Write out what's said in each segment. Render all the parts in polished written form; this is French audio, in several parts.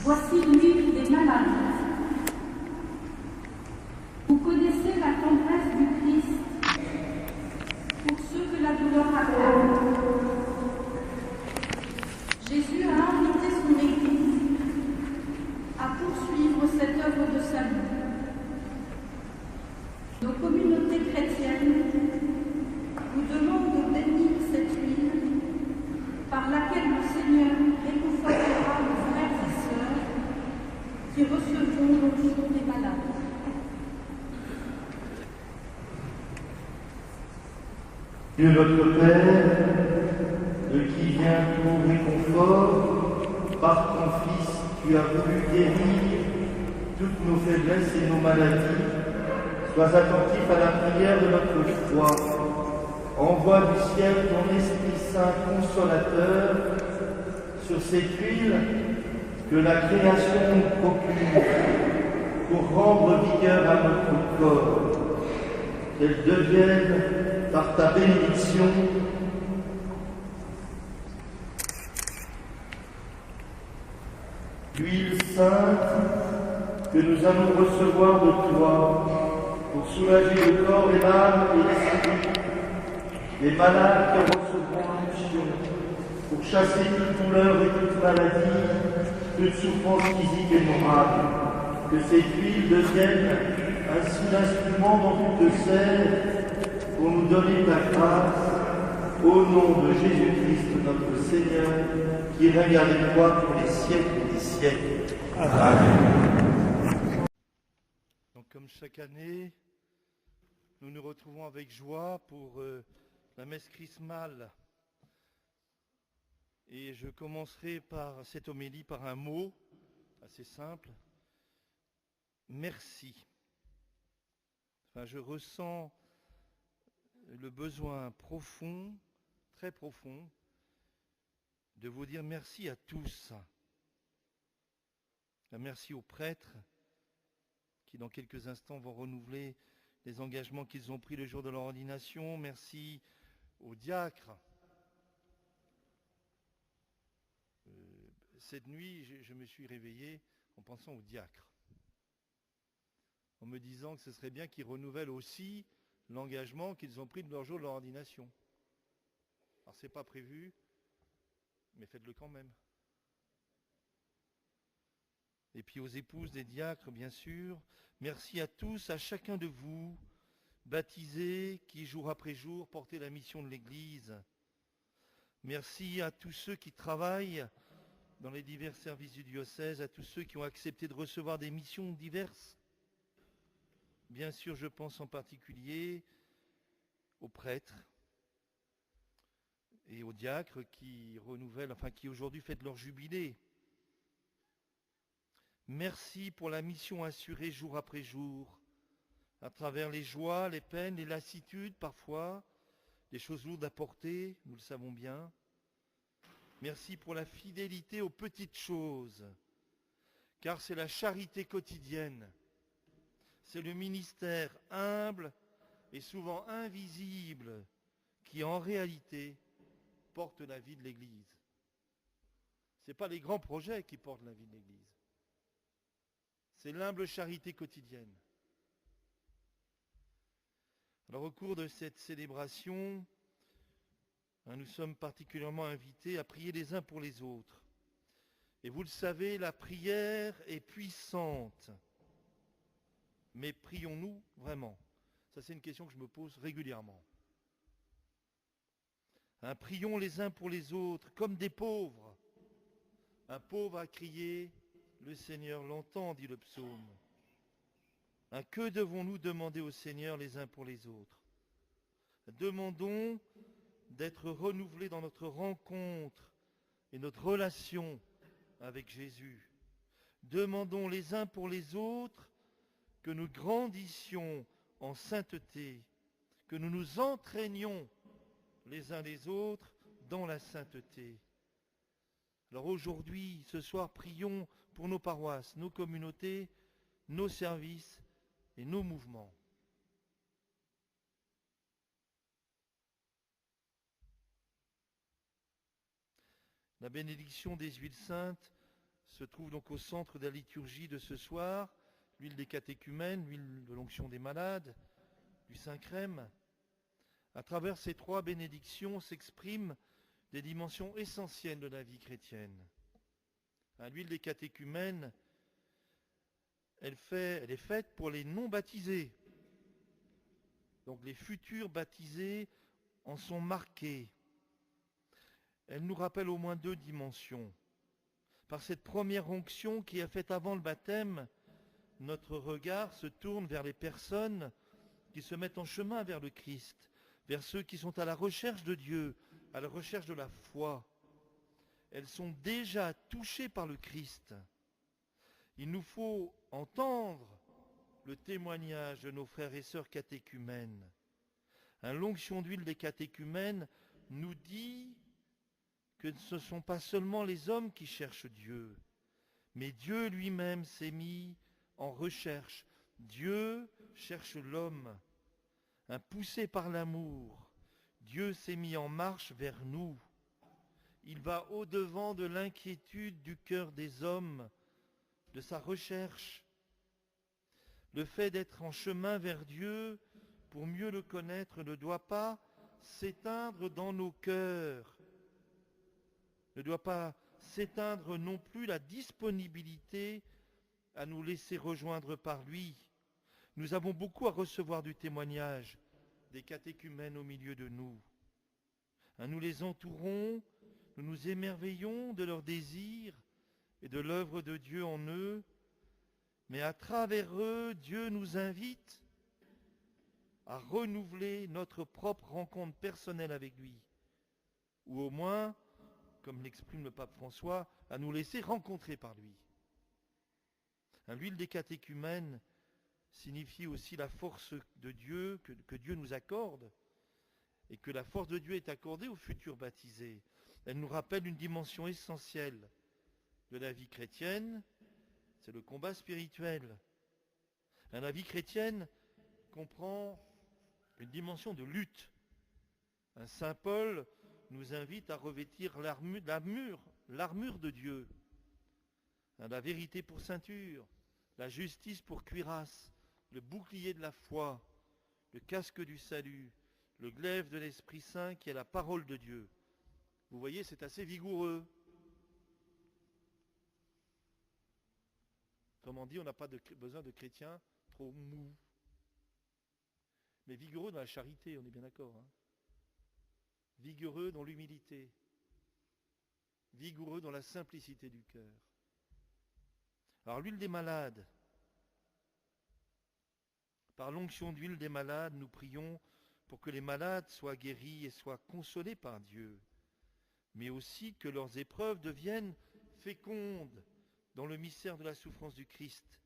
Voici l'huile des malades. Vous connaissez la tendresse du Christ pour ceux que la douleur accable. Jésus a invité son Église à poursuivre cette œuvre de salut. Nos communautés chrétiennes vous demandent de bénir cette huile par laquelle le Seigneur réconfortera nos frères et sœurs qui recevront l'onction des malades. Dieu notre Père, de qui vient tout réconfort, par ton Fils, tu as voulu guérir toutes nos faiblesses et nos maladies. Sois attentif à la prière de notre foi. Envoie du ciel ton Esprit Saint consolateur sur cette huile que la création nous procure pour rendre vigueur à notre corps. Qu'elle devienne, par ta bénédiction, l'huile sainte que nous allons recevoir de toi pour soulager le corps et l'âme et l'esprit, les malades qui recevront l'onction, pour chasser toute douleur et toute maladie, toute souffrance physique et morale. Que cette huile devienne ainsi l'instrument dont tu te sers pour nous donner ta grâce, au nom de Jésus-Christ notre Seigneur, qui règne avec toi pour les siècles des siècles. Amen. Donc, comme chaque année, nous nous retrouvons avec joie pour la messe chrismale. Et je commencerai par cette homélie par un mot assez simple. Merci. Enfin, je ressens le besoin profond, très profond, de vous dire merci à tous. Merci aux prêtres qui, dans quelques instants, vont renouveler les engagements qu'ils ont pris le jour de leur ordination. Merci aux diacres. Cette nuit, je me suis réveillé en pensant aux diacres, en me disant que ce serait bien qu'ils renouvellent aussi l'engagement qu'ils ont pris de leur jour de leur ordination. Alors c'est pas prévu, mais faites-le quand même. Et puis aux épouses des diacres, bien sûr, merci à tous, à chacun de vous, baptisés, qui jour après jour portez la mission de l'Église. Merci à tous ceux qui travaillent dans les divers services du diocèse, à tous ceux qui ont accepté de recevoir des missions diverses. Bien sûr, je pense en particulier aux prêtres et aux diacres qui renouvellent, qui aujourd'hui fêtent leur jubilé. Merci pour la mission assurée jour après jour, à travers les joies, les peines, les lassitudes parfois, les choses lourdes à porter, nous le savons bien. Merci pour la fidélité aux petites choses, car c'est la charité quotidienne. C'est le ministère humble et souvent invisible qui, en réalité, porte la vie de l'Église. Ce n'est pas les grands projets qui portent la vie de l'Église. C'est l'humble charité quotidienne. Alors, au cours de cette célébration, nous sommes particulièrement invités à prier les uns pour les autres. Et vous le savez, la prière est puissante. Mais prions-nous vraiment? Ça, c'est une question que je me pose régulièrement. Prions les uns pour les autres, comme des pauvres. Un pauvre a crié, le Seigneur l'entend, dit le psaume. Que devons-nous demander au Seigneur les uns pour les autres? Demandons d'être renouvelés dans notre rencontre et notre relation avec Jésus. Demandons les uns pour les autres que nous grandissions en sainteté, que nous nous entraînions les uns les autres dans la sainteté. Alors aujourd'hui, ce soir, prions pour nos paroisses, nos communautés, nos services et nos mouvements. La bénédiction des huiles saintes se trouve donc au centre de la liturgie de ce soir, l'huile des catéchumènes, l'huile de l'onction des malades, du Saint-Crème. À travers ces trois bénédictions s'expriment des dimensions essentielles de la vie chrétienne. L'huile des catéchumènes, elle est faite pour les non-baptisés. Donc les futurs baptisés en sont marqués. Elle nous rappelle au moins deux dimensions. Par cette première onction qui est faite avant le baptême, notre regard se tourne vers les personnes qui se mettent en chemin vers le Christ, vers ceux qui sont à la recherche de Dieu, à la recherche de la foi. Elles sont déjà touchées par le Christ. Il nous faut entendre le témoignage de nos frères et sœurs catéchumènes. L'onction d'huile des catéchumènes nous dit que ce ne sont pas seulement les hommes qui cherchent Dieu, mais Dieu lui-même s'est mis en recherche. Dieu cherche l'homme. Poussé par l'amour, Dieu s'est mis en marche vers nous. Il va au-devant de l'inquiétude du cœur des hommes, de sa recherche. Le fait d'être en chemin vers Dieu pour mieux le connaître ne doit pas s'éteindre dans nos cœurs, ne doit pas s'éteindre non plus la disponibilité à nous laisser rejoindre par lui. Nous avons beaucoup à recevoir du témoignage des catéchumènes au milieu de nous. Nous les entourons, nous nous émerveillons de leurs désirs et de l'œuvre de Dieu en eux, mais à travers eux, Dieu nous invite à renouveler notre propre rencontre personnelle avec lui, ou au moins, comme l'exprime le pape François, à nous laisser rencontrer par lui. L'huile des catéchumènes signifie aussi la force de Dieu que Dieu nous accorde et que la force de Dieu est accordée aux futurs baptisés. Elle nous rappelle une dimension essentielle de la vie chrétienne, c'est le combat spirituel. La vie chrétienne comprend une dimension de lutte. Saint Paul nous invite à revêtir l'armure de Dieu, la vérité pour ceinture, la justice pour cuirasse, le bouclier de la foi, le casque du salut, le glaive de l'Esprit Saint qui est la parole de Dieu. Vous voyez, c'est assez vigoureux. Autrement dit, on n'a pas besoin de chrétiens trop mous. Mais vigoureux dans la charité, on est bien d'accord. Vigoureux dans l'humilité. Vigoureux dans la simplicité du cœur. Alors l'huile des malades. Par l'onction d'huile des malades, nous prions pour que les malades soient guéris et soient consolés par Dieu, mais aussi que leurs épreuves deviennent fécondes dans le mystère de la souffrance du Christ.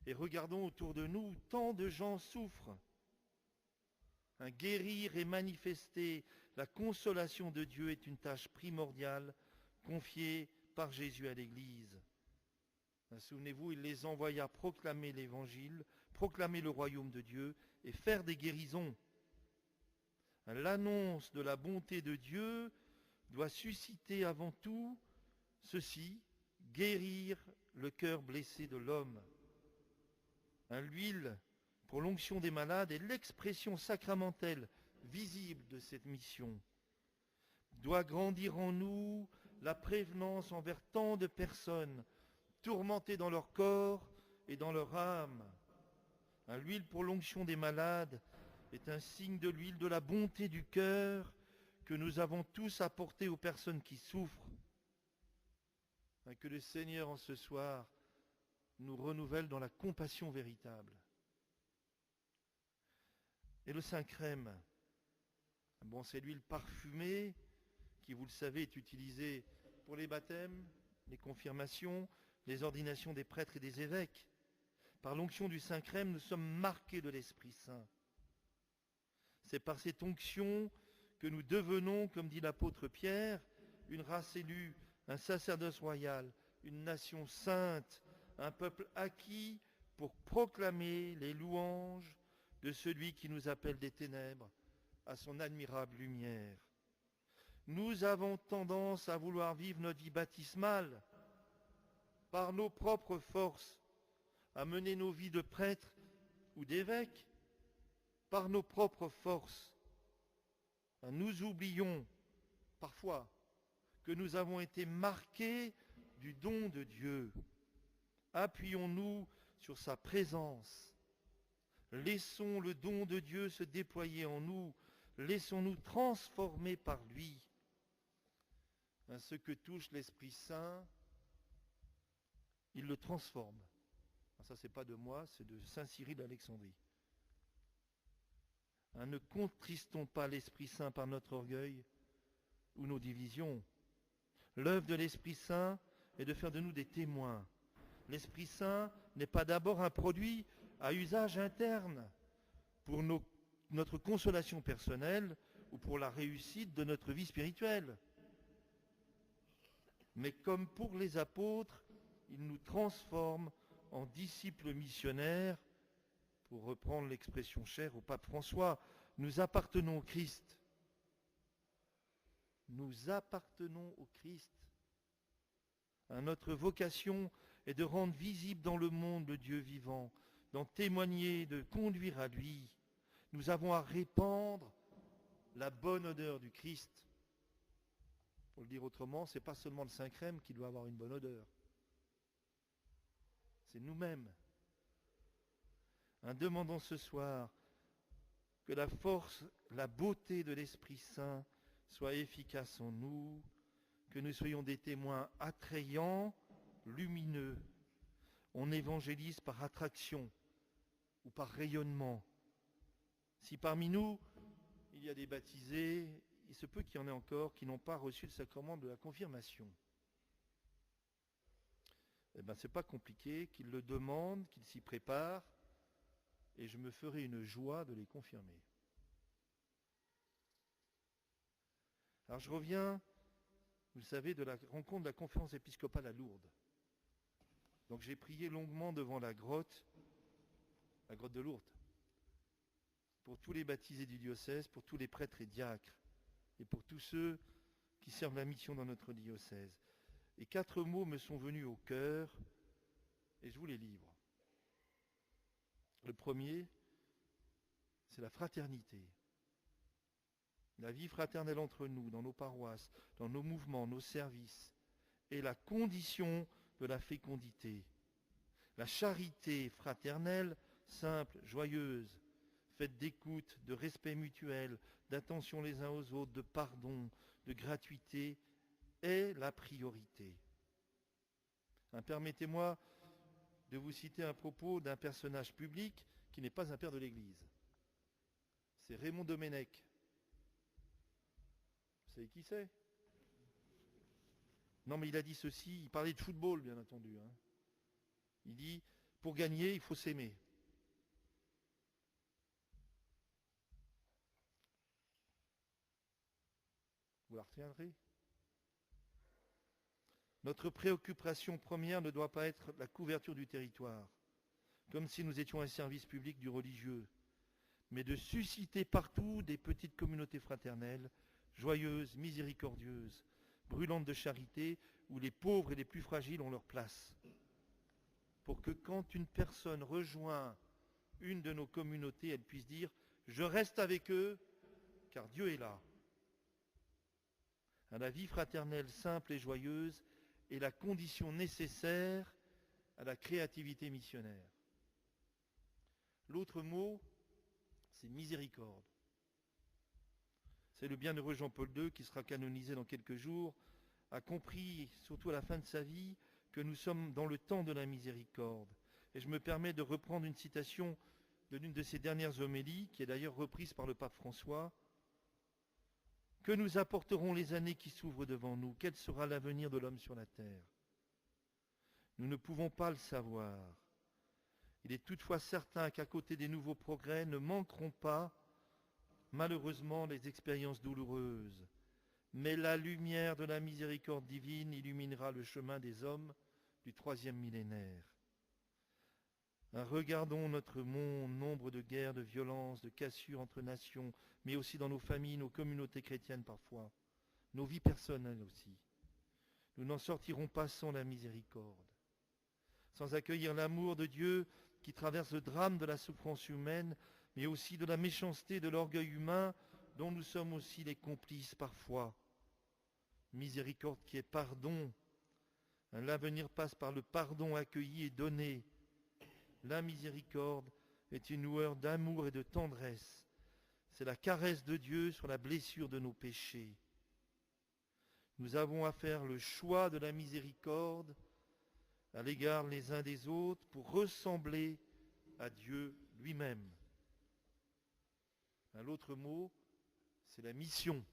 Et regardons autour de nous, tant de gens souffrent. Guérir et manifester la consolation de Dieu est une tâche primordiale confiée par Jésus à l'Église. Souvenez-vous, il les envoya proclamer l'Évangile, proclamer le royaume de Dieu et faire des guérisons. L'annonce de la bonté de Dieu doit susciter avant tout ceci, guérir le cœur blessé de l'homme. L'huile pour l'onction des malades est l'expression sacramentelle visible de cette mission. Doit grandir en nous la prévenance envers tant de personnes tourmentées dans leur corps et dans leur âme. L'huile pour l'onction des malades est un signe de l'huile de la bonté du cœur que nous avons tous apporté aux personnes qui souffrent. Que le Seigneur en ce soir nous renouvelle dans la compassion véritable. Et le Saint-Crème, c'est l'huile parfumée qui, vous le savez, est utilisée pour les baptêmes, les confirmations, les ordinations des prêtres et des évêques. Par l'onction du Saint-Crème, nous sommes marqués de l'Esprit Saint. C'est par cette onction que nous devenons, comme dit l'apôtre Pierre, une race élue, un sacerdoce royal, une nation sainte, un peuple acquis pour proclamer les louanges de celui qui nous appelle des ténèbres à son admirable lumière. Nous avons tendance à vouloir vivre notre vie baptismale par nos propres forces, à mener nos vies de prêtres ou d'évêques, par nos propres forces. Nous oublions parfois que nous avons été marqués du don de Dieu. Appuyons-nous sur sa présence. Laissons le don de Dieu se déployer en nous. Laissons-nous transformer par lui. Ce que touche l'Esprit Saint, il le transforme. Ça, c'est pas de moi, c'est de saint Cyril d'Alexandrie. Ne contristons pas l'Esprit Saint par notre orgueil ou nos divisions. L'œuvre de l'Esprit Saint est de faire de nous des témoins. L'Esprit Saint n'est pas d'abord un produit à usage interne pour notre consolation personnelle ou pour la réussite de notre vie spirituelle. Mais comme pour les apôtres, il nous transforme en disciples missionnaires. Pour reprendre l'expression chère au pape François, nous appartenons au Christ. Nous appartenons au Christ. Notre vocation est de rendre visible dans le monde le Dieu vivant, d'en témoigner, de conduire à lui. Nous avons à répandre la bonne odeur du Christ. Pour le dire autrement, ce n'est pas seulement le Saint-Crème qui doit avoir une bonne odeur. C'est nous-mêmes. Demandons ce soir que la force, la beauté de l'Esprit Saint soit efficace en nous, que nous soyons des témoins attrayants, lumineux. On évangélise par attraction ou par rayonnement. Si parmi nous, il y a des baptisés, il se peut qu'il y en ait encore qui n'ont pas reçu le sacrement de la confirmation. Eh bien, ce n'est pas compliqué, qu'ils le demandent, qu'ils s'y préparent, et je me ferai une joie de les confirmer. Alors je reviens, vous le savez, de la rencontre de la conférence épiscopale à Lourdes. Donc j'ai prié longuement devant la grotte de Lourdes, pour tous les baptisés du diocèse, pour tous les prêtres et diacres, et pour tous ceux qui servent la mission dans notre diocèse. Et 4 mots me sont venus au cœur, et je vous les livre. Le premier, c'est la fraternité. La vie fraternelle entre nous, dans nos paroisses, dans nos mouvements, nos services, est la condition de la fécondité. La charité fraternelle, simple, joyeuse, faite d'écoute, de respect mutuel, d'attention les uns aux autres, de pardon, de gratuité, est la priorité. Permettez-moi de vous citer un propos d'un personnage public qui n'est pas un père de l'Église. C'est Raymond Domenech. Vous savez qui c'est? Non, mais il a dit ceci, il parlait de football, bien entendu. Il dit, pour gagner, il faut s'aimer. Vous la retiendrez? Notre préoccupation première ne doit pas être la couverture du territoire, comme si nous étions un service public du religieux, mais de susciter partout des petites communautés fraternelles, joyeuses, miséricordieuses, brûlantes de charité, où les pauvres et les plus fragiles ont leur place. Pour que quand une personne rejoint une de nos communautés, elle puisse dire « Je reste avec eux, car Dieu est là ». La vie fraternelle simple et joyeuse est la condition nécessaire à la créativité missionnaire. L'autre mot, c'est miséricorde. C'est le bienheureux Jean-Paul II, qui sera canonisé dans quelques jours, a compris, surtout à la fin de sa vie, que nous sommes dans le temps de la miséricorde. Et je me permets de reprendre une citation de l'une de ses dernières homélies, qui est d'ailleurs reprise par le pape François. « Que nous apporteront les années qui s'ouvrent devant nous? Quel sera l'avenir de l'homme sur la terre? Nous ne pouvons pas le savoir. Il est toutefois certain qu'à côté des nouveaux progrès ne manqueront pas, malheureusement, les expériences douloureuses. Mais la lumière de la miséricorde divine illuminera le chemin des hommes du 3e millénaire. Regardons notre monde, nombre de guerres, de violences, de cassures entre nations, mais aussi dans nos familles, nos communautés chrétiennes parfois, nos vies personnelles aussi. Nous n'en sortirons pas sans la miséricorde. sans accueillir l'amour de Dieu qui traverse le drame de la souffrance humaine, mais aussi de la méchanceté, de l'orgueil humain, dont nous sommes aussi les complices parfois. Miséricorde qui est pardon. L'avenir passe par le pardon accueilli et donné. La miséricorde est une lueur d'amour et de tendresse. C'est la caresse de Dieu sur la blessure de nos péchés. Nous avons à faire le choix de la miséricorde à l'égard les uns des autres pour ressembler à Dieu lui-même. L'autre mot, c'est la mission.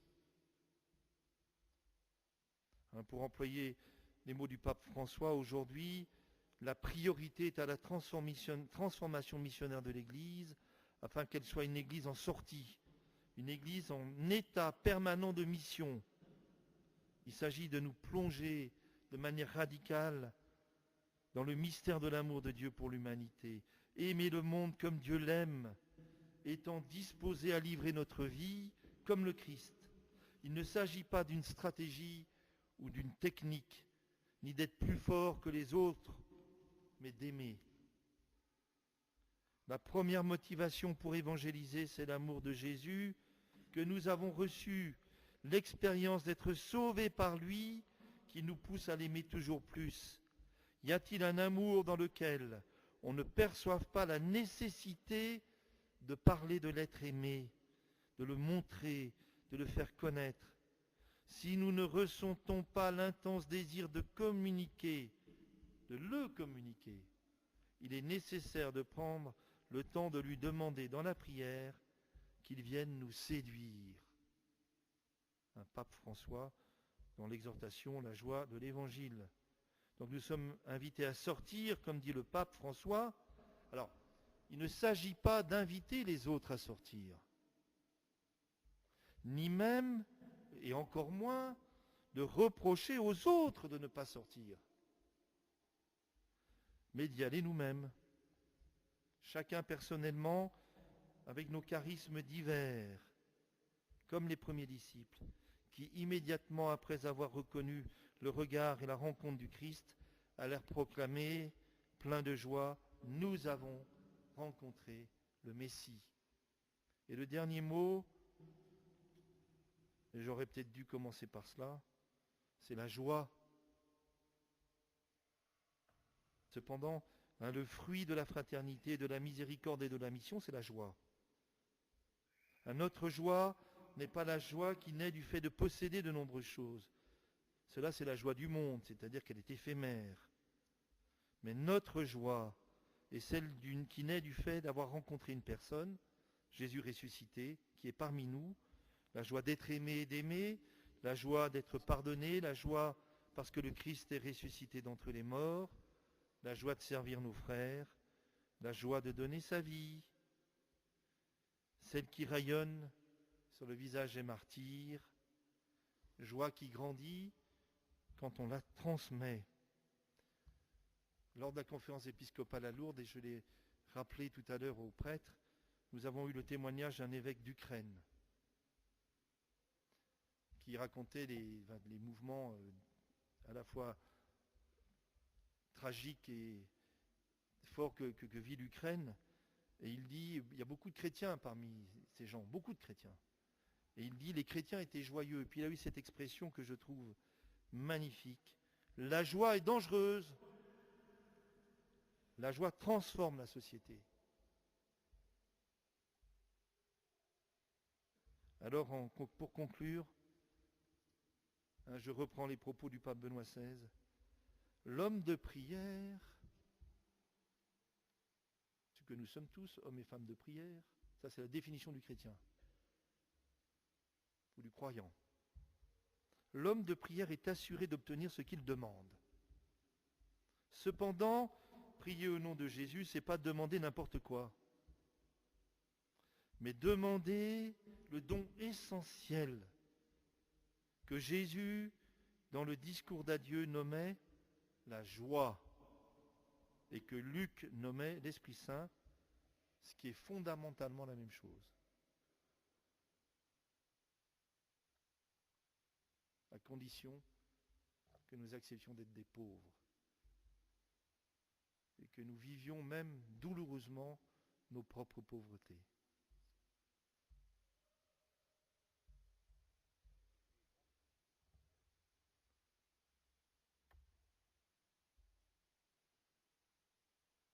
Pour employer les mots du pape François, aujourd'hui, la priorité est à la transformation missionnaire de l'Église, afin qu'elle soit une Église en sortie, une Église en état permanent de mission. Il s'agit de nous plonger de manière radicale dans le mystère de l'amour de Dieu pour l'humanité. Aimer le monde comme Dieu l'aime, étant disposé à livrer notre vie comme le Christ. Il ne s'agit pas d'une stratégie ou d'une technique, ni d'être plus fort que les autres, mais d'aimer. La première motivation pour évangéliser, c'est l'amour de Jésus que nous avons reçu, l'expérience d'être sauvés par lui qui nous pousse à l'aimer toujours plus. Y a-t-il un amour dans lequel on ne perçoive pas la nécessité de parler de l'être aimé, de le montrer, de le faire connaître? Si nous ne ressentons pas l'intense désir de communiquer, de le communiquer, il est nécessaire de prendre le temps de lui demander dans la prière qu'il vienne nous séduire. Un pape François, dans l'exhortation, la joie de l'Évangile. Donc nous sommes invités à sortir, comme dit le pape François. Alors, il ne s'agit pas d'inviter les autres à sortir, ni même, et encore moins, de reprocher aux autres de ne pas sortir, mais d'y aller nous-mêmes, chacun personnellement, avec nos charismes divers, comme les premiers disciples, qui immédiatement après avoir reconnu le regard et la rencontre du Christ, allèrent proclamer, plein de joie, « Nous avons rencontré le Messie ». Et le dernier mot, et j'aurais peut-être dû commencer par cela, c'est la joie. Cependant, le fruit de la fraternité, de la miséricorde et de la mission, c'est la joie. Notre joie n'est pas la joie qui naît du fait de posséder de nombreuses choses. Cela, c'est la joie du monde, c'est-à-dire qu'elle est éphémère. Mais notre joie est celle qui naît du fait d'avoir rencontré une personne, Jésus ressuscité, qui est parmi nous, la joie d'être aimé et d'aimer, la joie d'être pardonné, la joie parce que le Christ est ressuscité d'entre les morts, la joie de servir nos frères, la joie de donner sa vie, celle qui rayonne sur le visage des martyrs, joie qui grandit quand on la transmet. Lors de la conférence épiscopale à Lourdes, et je l'ai rappelé tout à l'heure aux prêtres, nous avons eu le témoignage d'un évêque d'Ukraine qui racontait les mouvements à la fois tragiques et forts que vit l'Ukraine. Et il dit, il y a beaucoup de chrétiens parmi ces gens, beaucoup de chrétiens. Et il dit, les chrétiens étaient joyeux. Et puis il a eu cette expression que je trouve magnifique. La joie est dangereuse. La joie transforme la société. Alors, pour conclure, je reprends les propos du pape Benoît XVI. L'homme de prière, ce que nous sommes tous, hommes et femmes de prière, ça c'est la définition du chrétien ou du croyant. L'homme de prière est assuré d'obtenir ce qu'il demande. Cependant, prier au nom de Jésus, c'est pas demander n'importe quoi, mais demander le don essentiel que Jésus, dans le discours d'adieu, nommait la joie, et que Luc nommait l'Esprit Saint, ce qui est fondamentalement la même chose. À condition que nous acceptions d'être des pauvres. que nous vivions même douloureusement nos propres pauvretés.